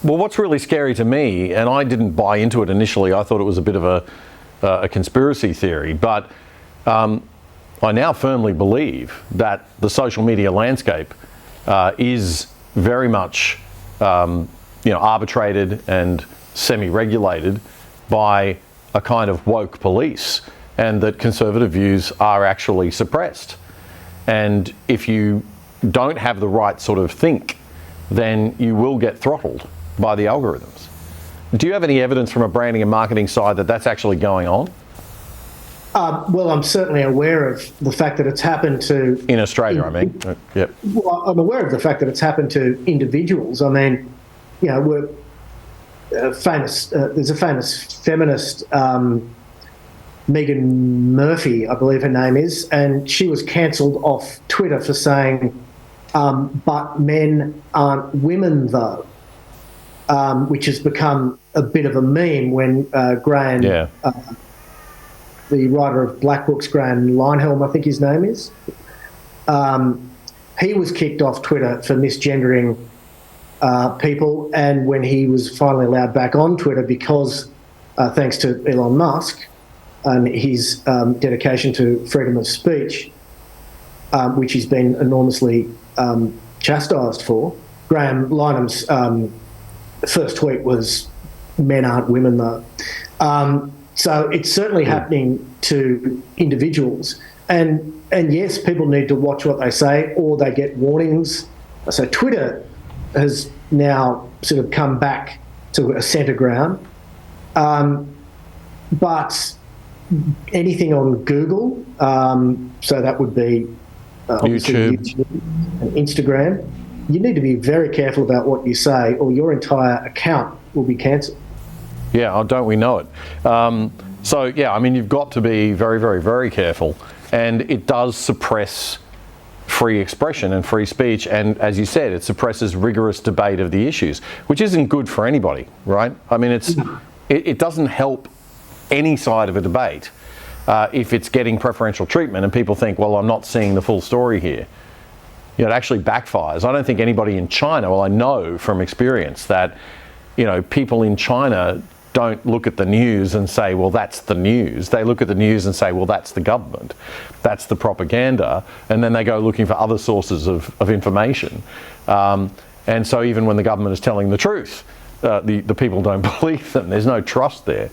Well, what's really scary to me, and I didn't buy into it initially, I thought it was a bit of a conspiracy theory, but I now firmly believe that the social media landscape is very much arbitrated and semi-regulated by a kind of woke police, and that conservative views are actually suppressed. And if you don't have the right sort of think, then you will get throttled by the algorithms. Do you have any evidence from a branding and marketing side that that's actually going on? Well, I'm certainly aware of the fact that it's happened to... In Australia, I mean. Yep. Well, I'm aware of the fact that it's happened to individuals. I mean, we're famous. There's a famous feminist, Megan Murphy, I believe her name is, and she was cancelled off Twitter for saying, but men aren't women though, which has become a bit of a meme when Graham, the writer of Black Books, Graham Linehelm, I think his name is, he was kicked off Twitter for misgendering people, and when he was finally allowed back on Twitter because, thanks to Elon Musk and his dedication to freedom of speech, which he's been enormously chastised for, Graham Lineham's first tweet was, "Men aren't women though." So it's certainly happening to individuals. And yes, people need to watch what they say, or they get warnings. So Twitter has now sort of come back to a centre ground. But anything on Google, so that would be YouTube and Instagram, you need to be very careful about what you say, or your entire account will be cancelled. Yeah, don't we know it? So, yeah, I mean, you've got to be very, very, very careful. And it does suppress free expression and free speech. And as you said, it suppresses rigorous debate of the issues, which isn't good for anybody, right? I mean, it doesn't help any side of a debate if it's getting preferential treatment and people think, well, I'm not seeing the full story here. It actually backfires. I don't think anybody in China, well, I know from experience that, people in China don't look at the news and say, well, that's the news. They look at the news and say, well, that's the government. That's the propaganda. And then they go looking for other sources of information. And so even when the government is telling the truth, the people don't believe them. There's no trust there.